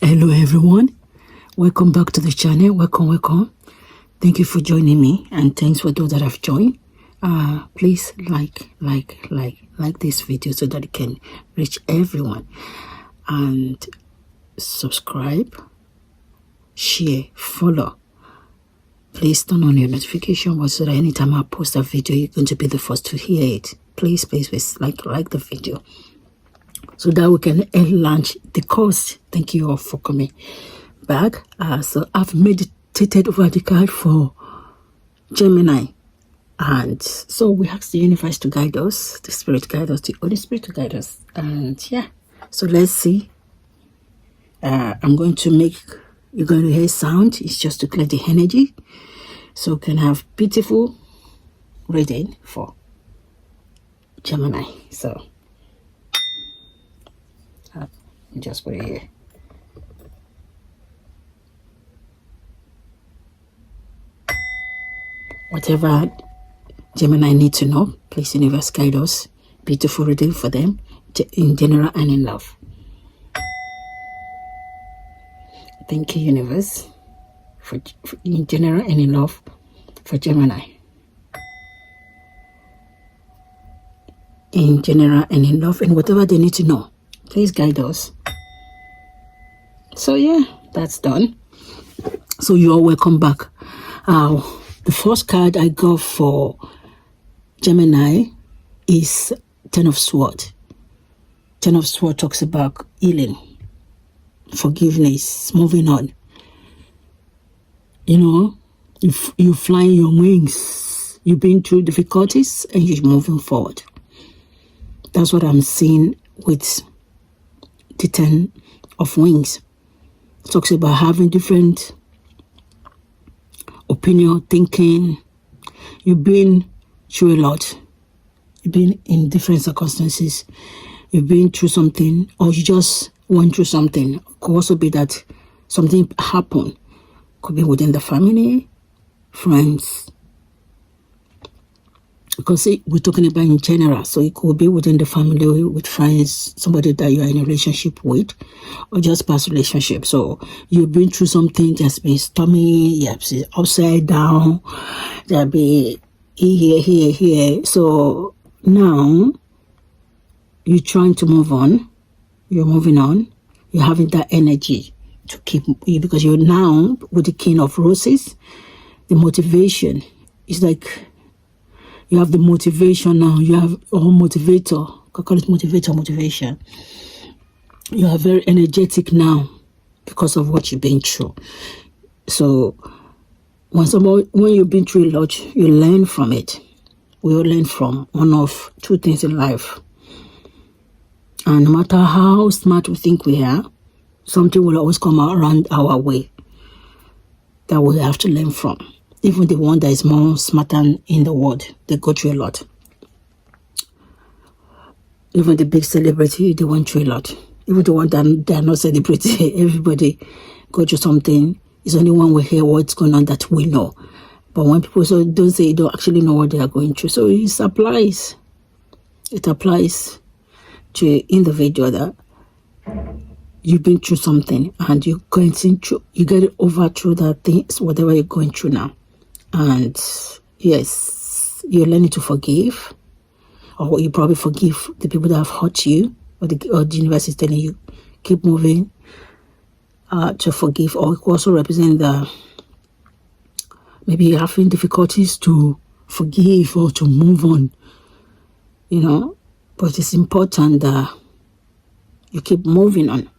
Hello everyone, welcome back to the channel. Welcome. Thank you for joining me, and thanks for those that have joined. Please like this video so that it can reach everyone, and subscribe, share, follow. Please turn on your notification so that anytime I post a video, you're going to be the first to hear it. Please like the video so that we can launch the course. Thank you all for coming back. So I've meditated over the card for Gemini, and so we ask the universe to guide us, the spirit guide us, the Holy Spirit to guide us. And yeah, so let's see. I'm going to make, you're going to hear sound. It's just to clear the energy so we can have beautiful reading for Gemini. So just put it here. Whatever Gemini need to know, please universe guide us. Beautiful reading for them, in general and in love. Thank you, universe, for in general and in love for Gemini. In general and in love, and whatever they need to know, please guide us. So yeah, that's done. So you're welcome back. The first card I got for Gemini is Ten of Swords. Ten of Swords talks about healing, forgiveness, moving on. You know, if you're flying your wings, you've been through difficulties and you're moving forward. That's what I'm seeing with the Ten of Wings. It talks about having different opinion, thinking. You've been through a lot. You've been in different circumstances. You've been through something, or you just went through something. It could also be that something happened. Could be within the family, friends. Because we're talking about in general, so it could be within the family, with friends, somebody that you're in a relationship with, or just past relationship. So you've been through something that's been stormy, you have been upside down, there'll be here. So now you're trying to move on, you're moving on, you're having that energy to keep, because you're now with the King of Roses. The motivation is like, you have the motivation now. You have a motivator. I call it motivation. You are very energetic now because of what you've been through. So when you've been through a lot, you learn from it. We all learn from one of two things in life. And no matter how smart we think we are, something will always come around our way that we have to learn from. Even the one that is more smarter in the world, they go through a lot. Even the big celebrity, they went through a lot. Even the one that they are not celebrity, everybody go through something. It's only when we hear what's going on that we know. But when people don't say, you don't actually know what they are going through. So it applies. It applies to individual that you've been through something and you get it over through that thing, whatever you're going through now. And yes, you're learning to forgive, or you probably forgive the people that have hurt you, or the universe is telling you, keep moving to forgive. Or it could also represent that maybe you're having difficulties to forgive or to move on, you know, but it's important that you keep moving on.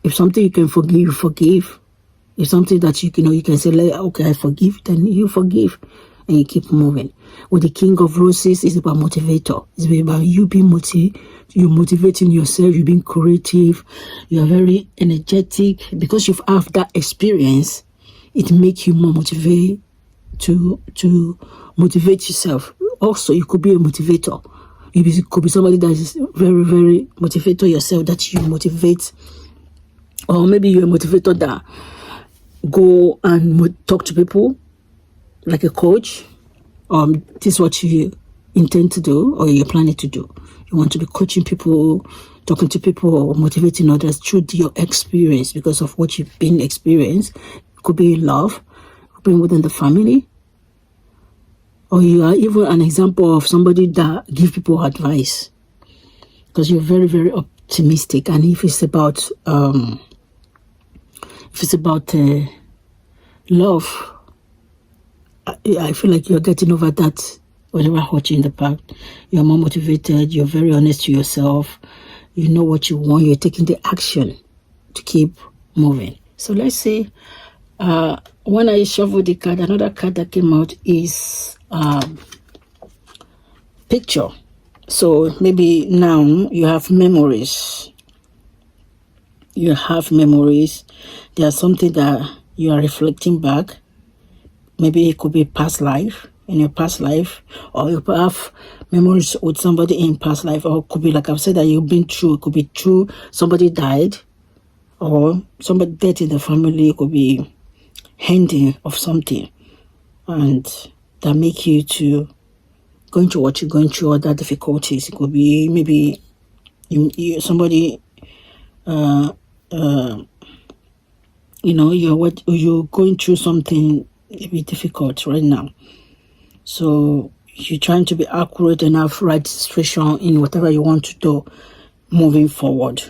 If something you can forgive, you forgive. If something that you can say, like, okay, I forgive, then you forgive and you keep moving. With the King of Roses, it's about motivator. It's about you being you're motivating yourself, you're being creative, you're very energetic. Because you've had that experience, it makes you more motivated to motivate yourself. Also, you could be a motivator. You could be somebody that is very, very motivator yourself, that you motivate. Or maybe you're a motivator that go and talk to people like a coach. This is what you intend to do, or you're planning to do. You want to be coaching people talking to people or motivating others through your experience because of what you've been experienced. It could be in love, it could be within the family, or you are even an example of somebody that gives people advice because you're very, very optimistic. And if it's about love, I feel like you're getting over that. Whatever hurt you in the past, you're more motivated, you're very honest to yourself, you know what you want, you're taking the action to keep moving. So let's say when I shuffle the card, another card that came out is picture. So maybe now you have memories. There are something that you are reflecting back. Maybe it could be past life, in your past life, or you have memories with somebody in past life, or it could be like I've said that you've been through. It could be true somebody died, or somebody dead in the family. It could be ending of something, and that make you to going through what you're going through, other difficulties. It could be maybe somebody, you're going through something maybe difficult right now. So you're trying to be accurate enough, right situation in whatever you want to do moving forward.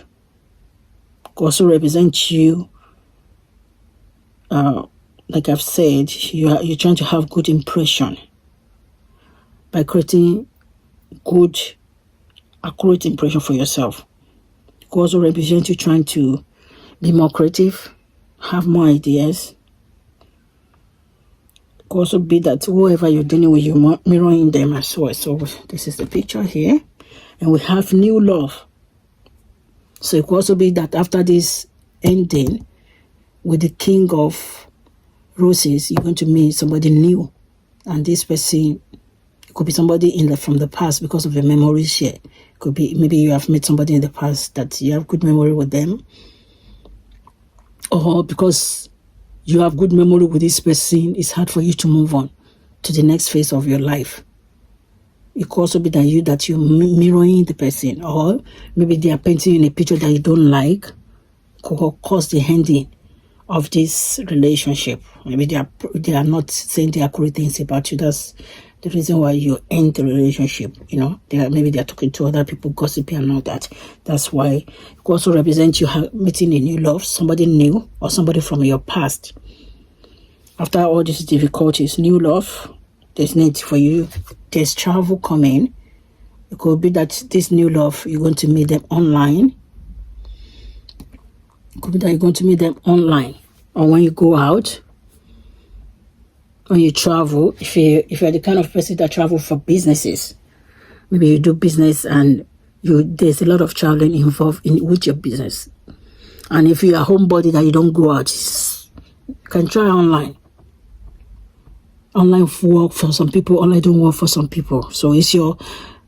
Also represent you, like I've said, you're trying to have good impression by creating good, accurate impression for yourself. It could also represent you trying to be more creative, have more ideas. It could also be that whoever you're dealing with, you're mirroring them as well. So this is the picture here. And we have new love. So it could also be that after this ending with the King of Roses, you're going to meet somebody new. And this person, it could be somebody from the past because of the memories share. It could be maybe you have met somebody in the past that you have good memory with them. Or because you have good memory with this person, it's hard for you to move on to the next phase of your life. It could also be that you're mirroring the person, or maybe they are painting in a picture that you don't like, could cause the ending of this relationship. Maybe they are not saying the accurate things about you. That's the reason why you end the relationship. Maybe they are talking to other people, gossiping and all that. That's why it could also represent you meeting a new love, somebody new, or somebody from your past. After all these difficulties, new love, there's need for you. There's travel coming. It could be that this new love, you're going to meet them online. It could be that you're going to meet them online, or when you go out, when you travel. If you're the kind of person that travel for businesses, maybe you do business and there's a lot of traveling involved with your business. And if you're a homebody that you don't go out, you can try online. Online work for some people, online don't work for some people. So make sure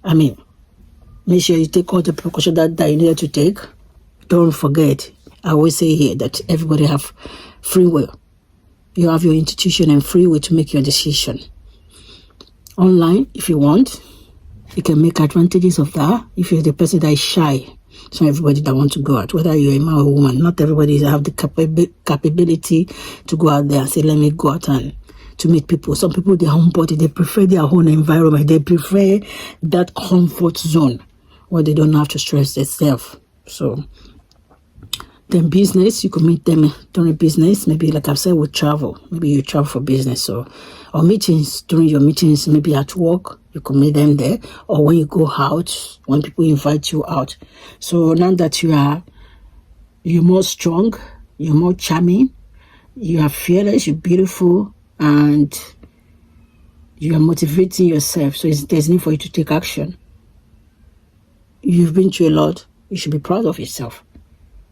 you take all the precautions that you need to take. Don't forget, I always say here that everybody have free will. You have your institution and free will to make your decision. Online, if you want, you can make advantages of that. If you're the person that is shy, it's not everybody that wants to go out, whether you're a man or a woman. Not everybody have the capability to go out there and say, let me go out and to meet people. Some people, their own body, they prefer their own environment. They prefer that comfort zone where they don't have to stress themselves. So then business, you could meet them during business. Maybe like I've said, with travel. Maybe you travel for business. Or meetings, during your meetings, maybe at work, you could meet them there. Or when you go out, when people invite you out. So now that you're more strong, you're more charming, you are fearless, you're beautiful, and you are motivating yourself. So there's need for you to take action. You've been through a lot. You should be proud of yourself.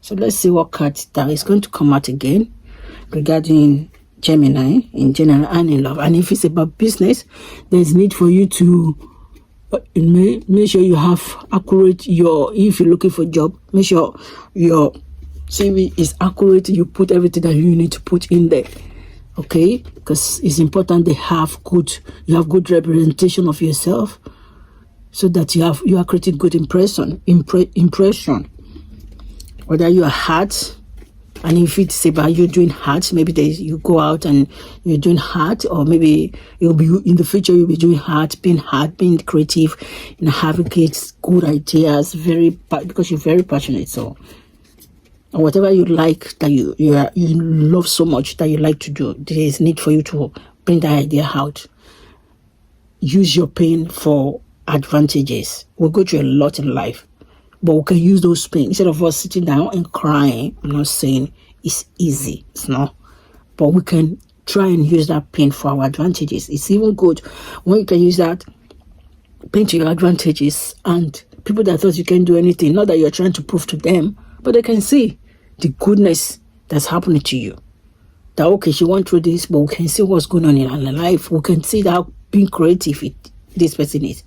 So let's see what card that is going to come out again regarding Gemini in general and in love. And if it's about business, there's need for you to make sure you have accurate if you're looking for a job, make sure your CV is accurate. You put everything that you need to put in there. Okay, because it's important you have good representation of yourself. so that you are creating good impression. Whether you are hurt, and if it's about you doing hard, maybe you go out and you're doing hard, or maybe you'll be in the future you'll be doing hard, being creative, having kids, good ideas, because you're very passionate. So whatever you like, that you love so much, that you like to do, there is need for you to bring that idea out. Use your pain for advantages. We'll go through a lot in life, but we can use those pain instead of us sitting down and crying. I'm not saying it's easy, it's not, but we can try and use that pain for our advantages. It's even good when you can use that pain to your advantages, and people that thought you can't do anything, not that you're trying to prove to them, but they can see the goodness that's happening to you. That, okay, she went through this, but we can see what's going on in her life. We can see that being creative this person is.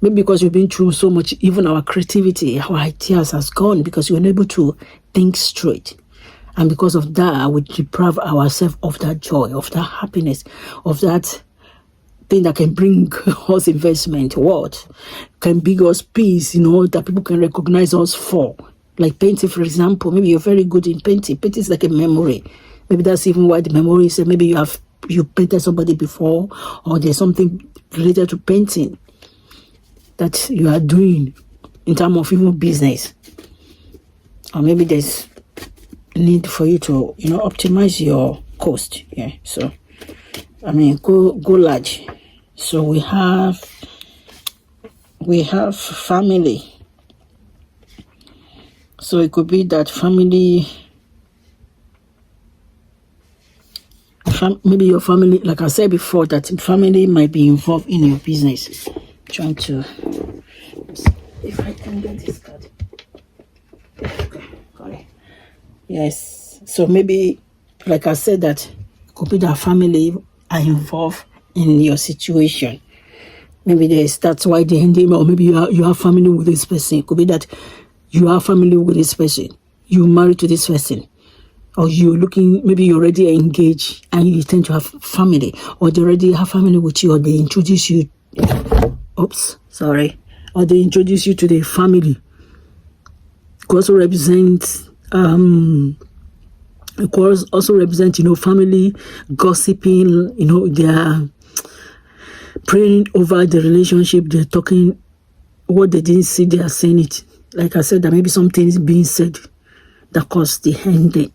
Maybe because we've been through so much, even our creativity, our ideas has gone because we're unable to think straight. And because of that, we deprive ourselves of that joy, of that happiness, of that thing that can bring us investment, what can bring us peace, that people can recognize us for. Like painting, for example. Maybe you're very good in painting. Painting is like a memory. Maybe that's even why the memory is, maybe you painted somebody before, or there's something related to painting that you are doing in terms of even business. Or maybe there's a need for you to, optimize your cost. Yeah. So, go large. So we have family. So it could be that family, maybe your family, like I said before, that family might be involved in your business. Trying to, if I can get this card. Okay, got it. Yes. So maybe, like I said, that it could be that family are involved in your situation. Maybe that's why they ending, or maybe you have family with this person. It could be that you have family with this person. You married to this person. Or maybe you're already engaged and you tend to have family. Or they already have family with you, or they introduce you. Or they introduce you to their family. It could also represent, family gossiping. They're praying over the relationship. They're talking what they didn't see. They are saying it. Like I said, that maybe something is being said that caused the ending.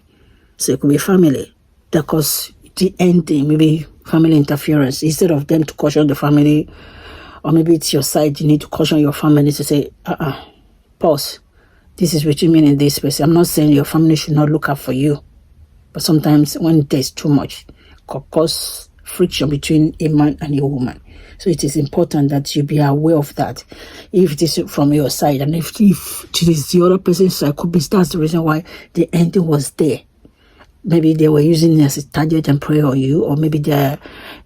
So it could be family that caused the ending. Maybe family interference. Instead of them to caution the family, or maybe it's your side, you need to caution your family to say, pause. This is between me and this person. I'm not saying your family should not look out for you. But sometimes when there's too much, it could cause friction between a man and a woman. So it is important that you be aware of that. If it is from your side, and if it is the other person's side, could be that's the reason why the ending was there. Maybe they were using it as a target and prey on you, or maybe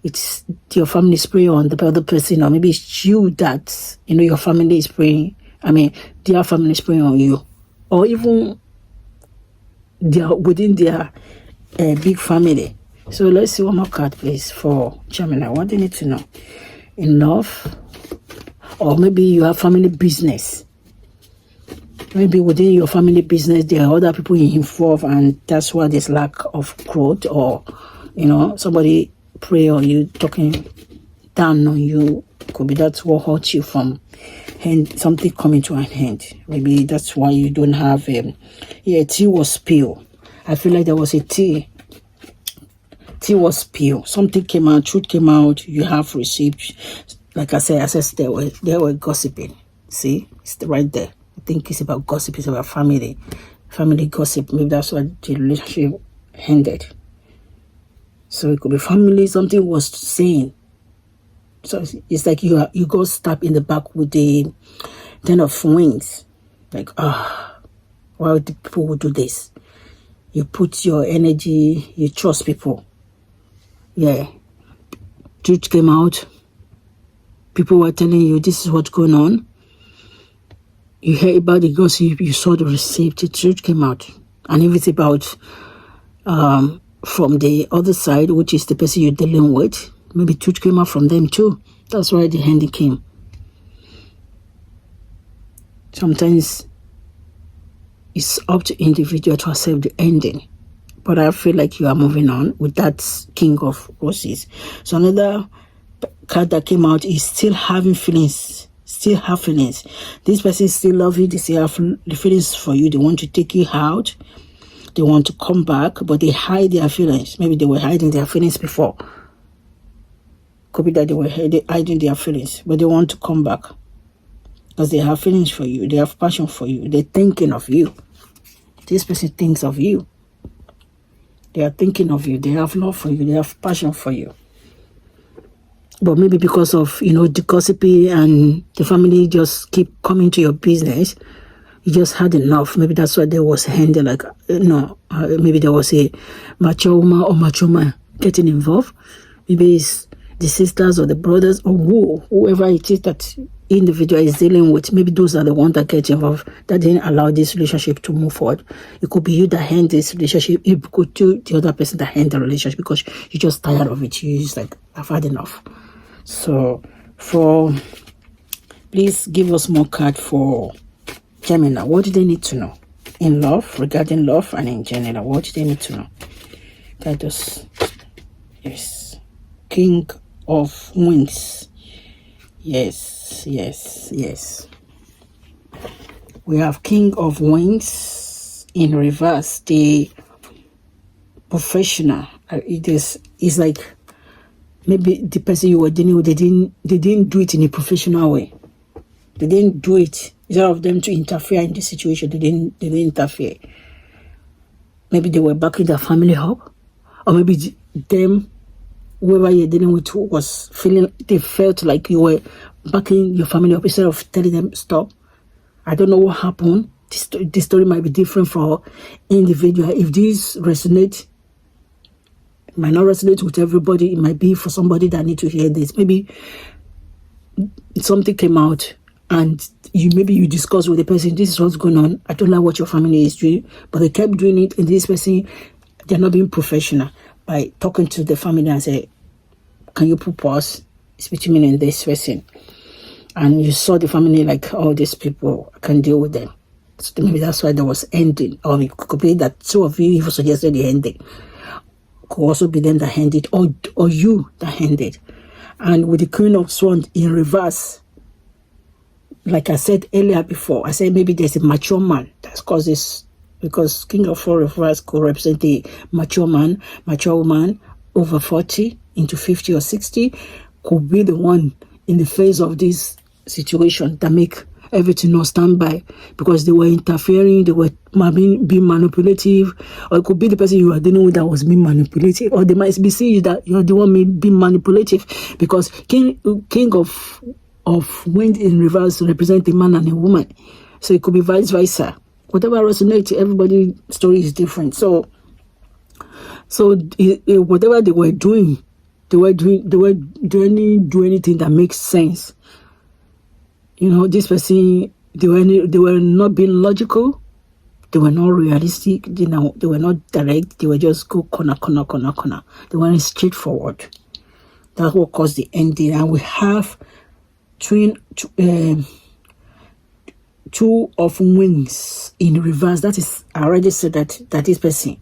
it's your family is preying on the other person, or maybe it's you that, your family is preying. Their family is preying on you, or even they are within their big family. So let's see one more card, please, for Gemini. What do you need to know? In love, or maybe you have family business. Maybe within your family business, there are other people involved, and that's why there's lack of growth, or, somebody prey on you, talking down on you. Could be that's what hurts you from something coming to an end. Maybe that's why you don't have, tea was spilled. I feel like there was a tea. Tea was spilled. Something came out, truth came out, you have received. Like I said, they were gossiping. See, it's right there. I think it's about gossip, it's about family gossip. Maybe that's why the relationship ended. So it could be family, something was saying. So it's like you got stabbed in the back with the 10 of wings. Like, why would people would do this? You put your energy, you trust people. Yeah. Truth came out. People were telling you this is what's going on. You heard about the gossip, you saw the receipt, the truth came out. And if it's about from the other side, which is the person you're dealing with, maybe truth came out from them too. That's why the ending came. Sometimes it's up to individual to accept the ending. But I feel like you are moving on with that King of Roses. So another card that came out is still having feelings. Still have feelings. This person still love you. They still have the feelings for you. They want to take you out. They want to come back, but they hide their feelings. Maybe they were hiding their feelings before. Could be that they were hiding their feelings, but they want to come back because they have feelings for you. They have passion for you. They're thinking of you. This person thinks of you. They are thinking of you. They have love for you. They have passion for you. But maybe because of, the gossipy and the family just keep coming to your business, you just had enough. Maybe that's why there was handle like, maybe there was a mature woman or mature man getting involved. Maybe it's the sisters or the brothers or whoever it is that individual is dealing with. Maybe those are the ones that get involved that didn't allow this relationship to move forward. It could be you that hand this relationship. It could be the other person that hand the relationship because you're just tired of it. You're just like, I've had enough. So please give us more card for Gemini. What do they need to know in love, regarding love, and in general? What do they need to know? Guide us. Yes. King of Wands. Yes. We have King of Wands in reverse. The professional. It's like maybe the person you were dealing with, they didn't do it in a professional way. They didn't do it. Instead of them to interfere in the situation, they didn't interfere. Maybe they were backing their family up, or maybe them, whoever you're dealing with, they felt like you were backing your family up instead of telling them stop. I don't know what happened. This story might be different for individual. If this resonates, it might not resonate with everybody. It might be for somebody that need to hear this. Maybe something came out and you discuss with the person, this is what's going on. I don't like what your family is doing, but they kept doing it, and this person, they're not being professional by talking to the family and say, can you put pause? It's between me and this person. And you saw the family like, oh, these people, I can deal with them. So maybe that's why there was ending. Or it could be that two of you even suggested the ending. Could also be them that ended, or you that ended. And with the Queen of Swords in reverse, like I said earlier before, I said maybe there's a mature man that's caused this, because King of Swords reverse could represent a mature man, mature woman over 40 into 50 or 60 could be the one in the face of this situation that make everything not stand by because they were interfering, they were being manipulative, or it could be the person you are dealing with that was being manipulative, or they might be seeing that you're the one being manipulative because King of Wind in reverse represent a man and a woman, so it could be vice versa. Whatever resonates, everybody's story is different. So whatever they were doing, they were doing anything that makes sense. This person, they were not being logical. They were not realistic. They were not direct. They were just go corner. They weren't straightforward. That's what caused the ending. And we have Two of Wings in reverse. That is, I already said that this person,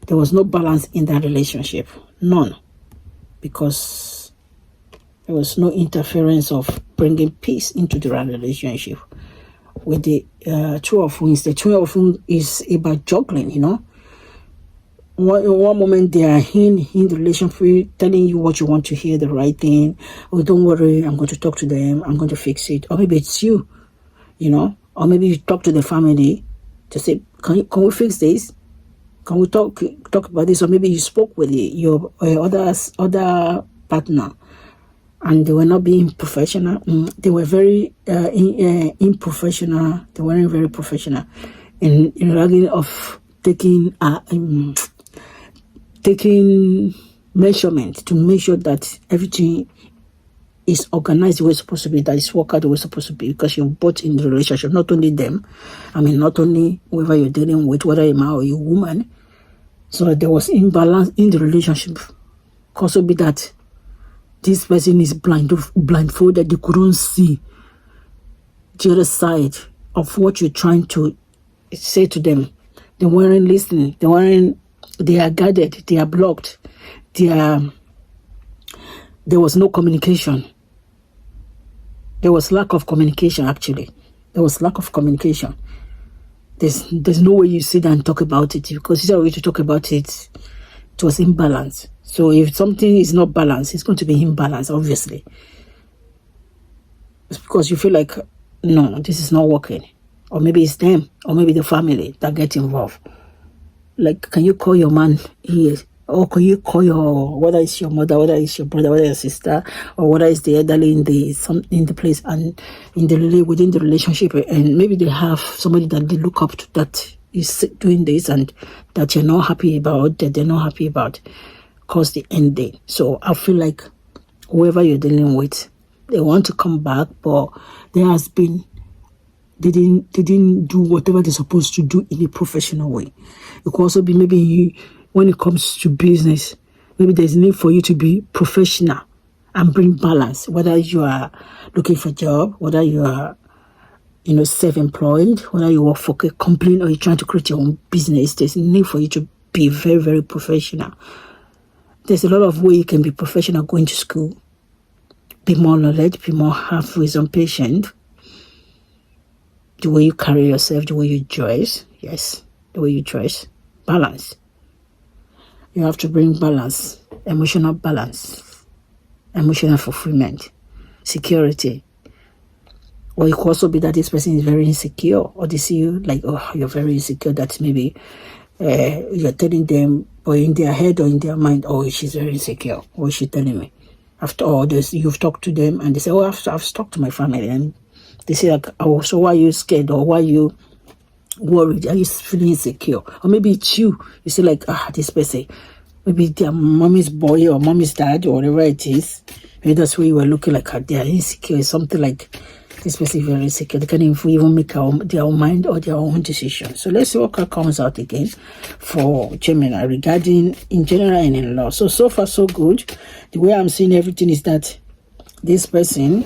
there was no balance in that relationship. None. Because there was no interference of bringing peace into the relationship. With the Two of Wings, the Two of Wings is about juggling, One moment they are in the relationship, telling you what you want to hear, the right thing. Oh, don't worry, I'm going to talk to them, I'm going to fix it. Or maybe it's you, Or maybe you talk to the family to say, can we fix this? Can we talk about this? Or maybe you spoke with your other partner, and they were not being professional. They were very unprofessional. They weren't very professional in regard of taking measurement to make sure that everything is organized the way it's supposed to be, that is worked out the way it's supposed to be, because you're both in the relationship, not only them. Not only whoever you're dealing with, whether you're a man or you're a woman. So there was imbalance in the relationship. Could also be that this person is blindfolded, they couldn't see the other side of what you're trying to say to them. They weren't listening. They are guarded. They are blocked. There was no communication. There was lack of communication, actually. There was lack of communication. There's no way you sit down and talk about it, because if you way to talk about it, it was imbalance. So if something is not balanced, it's going to be imbalance, obviously. It's because you feel like, no, this is not working. Or maybe it's them, or maybe the family that get involved. Like, can you call your man here? Or can you call your, whether it's your mother, whether it's your brother, whether it's your sister, or whether it's the elderly in the place and within the relationship, and maybe they have somebody that they look up to that is doing this and that you're not happy about, that they're not happy about, cause the ending. So I feel like whoever you're dealing with, they want to come back, but there has been, they didn't do whatever they're supposed to do in a professional way. It could also be maybe when it comes to business, maybe there's a need for you to be professional and bring balance, whether you are looking for a job, whether you are, self-employed, whether you work for a company or you're trying to create your own business. There's a need for you to be very, very professional. There's a lot of way you can be professional going to school, be more knowledge, be more have wisdom, patient, the way you carry yourself, the way you dress, yes, the way you dress, balance. You have to bring balance, emotional fulfillment, security. Or it could also be that this person is very insecure, or they see you like, oh, you're very insecure, that maybe you're telling them, or in their head or in their mind, oh, she's very insecure. What is she telling me? After all this, you've talked to them and they say, oh, I've talked to my family. And they say, like, oh, so why are you scared, or why are you worried? Are you feeling insecure? Or maybe it's you. You say like, this person, maybe their mommy's boy or mommy's dad or whatever it is. Maybe that's where you were looking like they are insecure. Something like this person is very insecure. They can't even make their own mind or their own decision. So let's see what comes out again for Gemini regarding in general and in law. So far so good. The way I'm seeing everything is that this person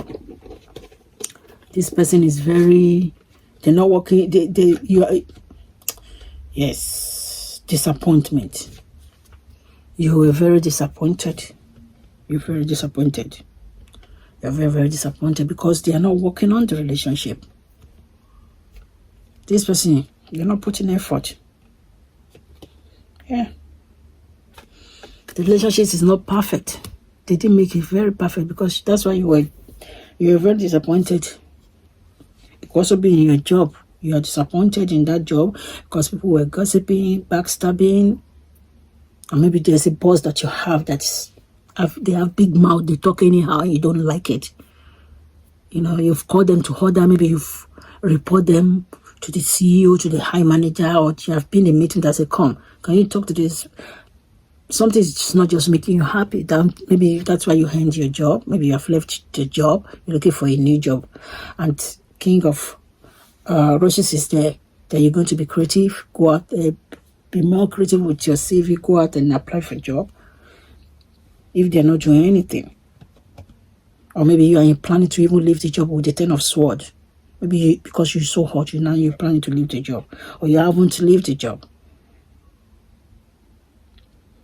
is very, they're not working, yes, disappointment. You were very disappointed. You're very disappointed. You're very, very disappointed because they are not working on the relationship. This person, you're not putting effort. Yeah. The relationship is not perfect. They didn't make it very perfect because that's why you were very disappointed. It could also be in your job. You are disappointed in that job because people were gossiping, backstabbing, or maybe there's a boss that you have they have big mouth, they talk anyhow, and you don't like it. You've called them to order, maybe you've report them to the CEO, to the high manager, or you have been in a meeting that say, come, can you talk to this? Something is just not just making you happy. Maybe that's why you end your job. Maybe you have left the job, you're looking for a new job. And King of Roses is there, that you're going to be creative, go out there, be more creative with your CV, go out and apply for a job. If they're not doing anything, or maybe you are planning to even leave the job with the 10 of swords, maybe because you're so hot, you're planning to leave the job, or you haven't leave the job.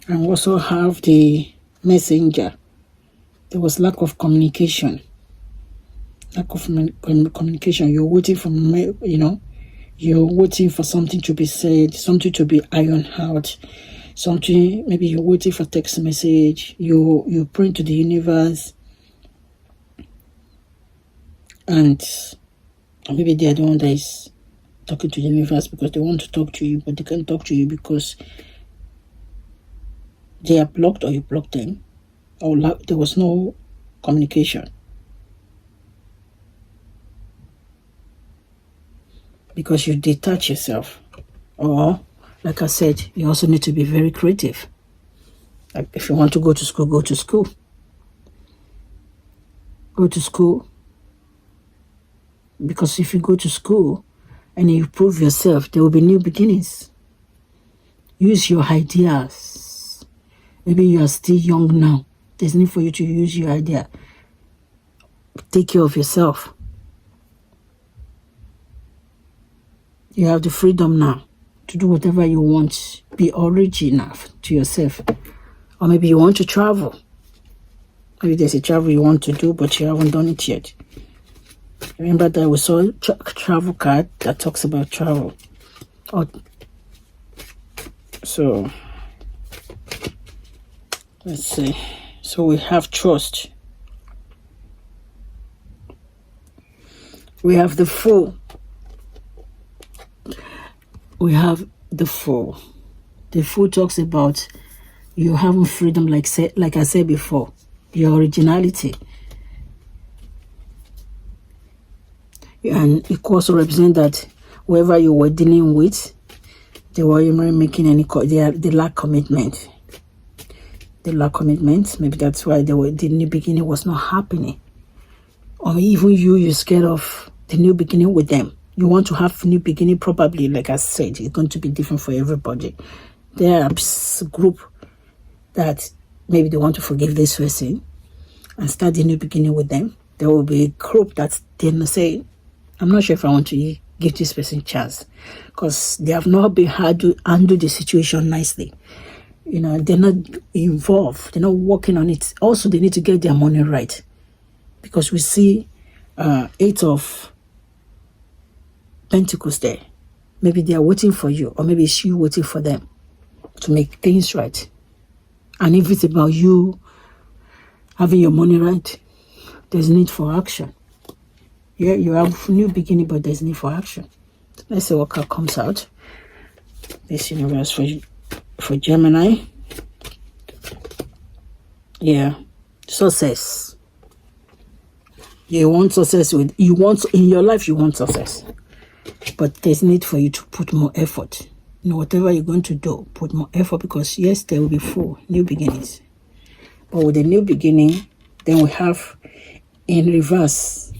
And we also have the messenger. There was lack of communication. Communication. You're waiting for, you're waiting for something to be said, something to be ironed out. Something, maybe you're waiting for text message, you pray to the universe, and maybe they are the one that is talking to the universe because they want to talk to you, but they can't talk to you because they are blocked, or you blocked them, or there was no communication. Because you detach yourself, or like I said, you also need to be very creative. Like if you want to go to school, go to school. Go to school. Because if you go to school and you prove yourself, there will be new beginnings. Use your ideas. Maybe you are still young now. There's need for you to use your idea. Take care of yourself. You have the freedom now to do whatever you want. Be original to yourself. Or maybe you want to travel. Maybe there's a travel you want to do, but you haven't done it yet. Remember that we saw a travel card that talks about travel. So, let's see. So we have trust. We have the Fool. We have the Fool. The Fool talks about you having freedom, like I said before, your originality. And it also represents that whoever you were dealing with, they weren't making any, they lack commitment. They lack commitment. Maybe that's why the new beginning was not happening. Or even you're scared of the new beginning with them. You want to have new beginning, probably, like I said, it's going to be different for everybody. There are a group that maybe they want to forgive this person and start the new beginning with them. There will be a group that then say, I'm not sure if I want to give this person a chance, because they have not been hard to handle the situation nicely. You know, they're not involved. They're not working on it. Also, they need to get their money right, because we see 8 of Pentacles there. Maybe they are waiting for you, or maybe it's you waiting for them to make things right. And if it's about you having your money right, there's need for action. Yeah, you have new beginning, but there's need for action. Let's see what card comes out. This universe for Gemini. Yeah, success. You want success in your life. You want success, but there's need for you to put more effort. You know, whatever you're going to do, put more effort, because yes, there will be 4 new beginnings. But with the new beginning, then we have in reverse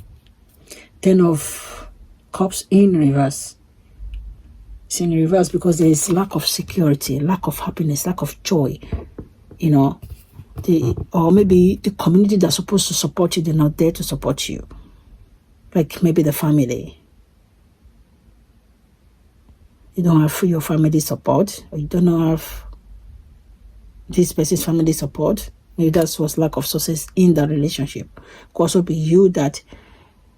10 of Cups in reverse. It's in reverse because there is lack of security, lack of happiness, lack of joy. You know, or maybe the community that's supposed to support you, they're not there to support you. Like maybe the family. You don't have your family support, or you don't have this person's family support. Maybe that's what's lack of success in that relationship. Could also be you that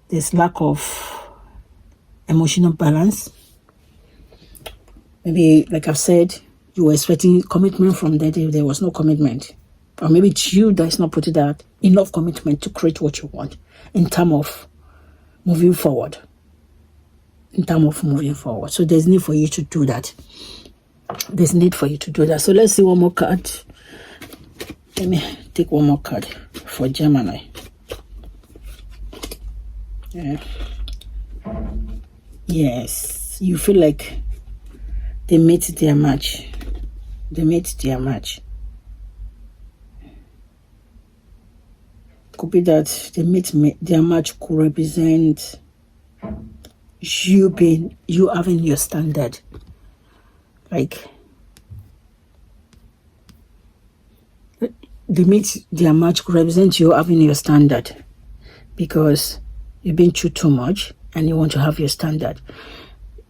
there's lack of emotional balance. Maybe, like I've said, you were expecting commitment from there. There was no commitment. Or maybe it's you that's not putting that enough commitment to create what you want in terms of moving forward. So there's need for you to do that. So let's see one more card. Let me take one more card for Gemini. Yeah. Yes, you feel like they made their match. Could be that their match could represent you having your standard. Like their match could represent you having your standard, because you've been through too much and you want to have your standard.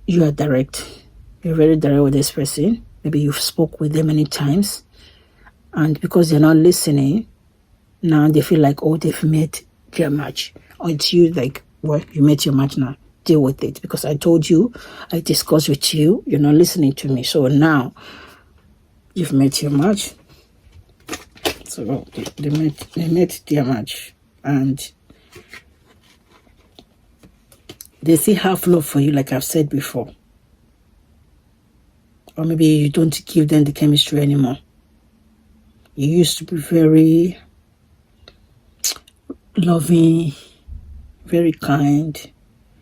You are direct. You're very direct with this person. Maybe you've spoke with them many times, and because they're not listening, now they feel like, oh, they've made their match. Or it's you like, well, you made your match now. Deal with it, because I told you, I discussed with you, you're not listening to me. So now you've made your match. So they made their match, and they still have love for you, like I've said before. Or maybe you don't give them the chemistry anymore. You used to be very loving, very kind.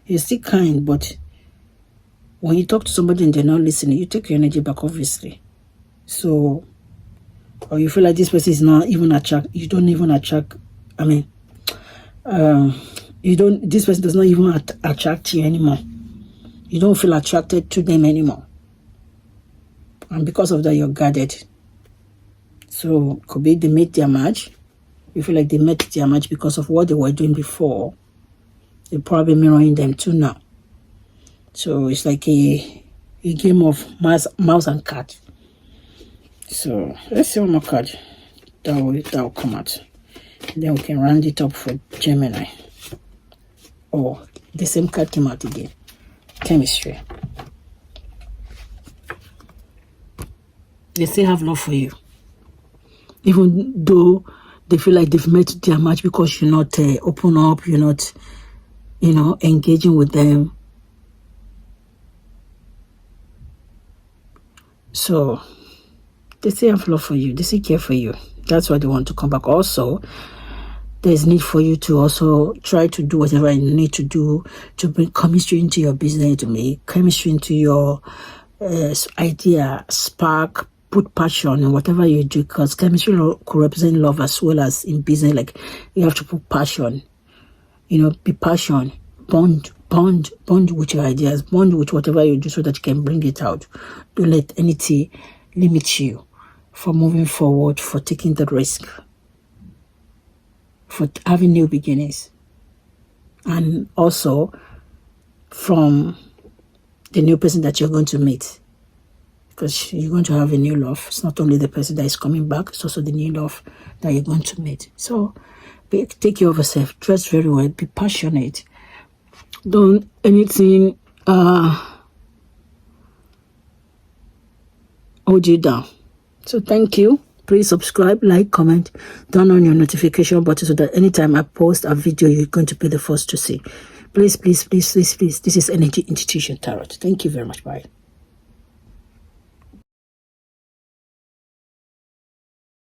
You're still kind, but when you talk to somebody and they're not listening, you take your energy back, obviously. So, or you feel like this person is not even you don't even attract, this person does not even attract you anymore. You don't feel attracted to them anymore. And because of that, you're guarded. So, could be they made their match. You feel like they met their match because of what they were doing before. They're probably mirroring them too now. So it's like a game of mouse and cat. So let's see one more card that will come out. Then we can round it up for Gemini. Oh, the same card came out again. Chemistry. They still have love for you, even though they feel like they've met their match because you're not open up, you're not, engaging with them. So they still have love for you. They still care for you. That's why they want to come back. Also, there's need for you to also try to do whatever you need to do to bring chemistry into your business, to make chemistry into your idea, spark, put passion in whatever you do, because chemistry could represent love as well as in business. Like, you have to put passion, be passion, bond with your ideas, bond with whatever you do so that you can bring it out. Don't let anything limit you from moving forward, for taking the risk, for having new beginnings, and also from the new person that you're going to meet, because you're going to have a new love. It's not only the person that is coming back, it's also the new love that you're going to meet. So take care of yourself, dress very well, be passionate, don't anything hold you down. So thank you. Please subscribe, like, comment, turn on your notification button so that anytime I post a video, you're going to be the first to see. Please, please, please, please, please. This is Energy Institution Tarot. Thank you very much. Bye.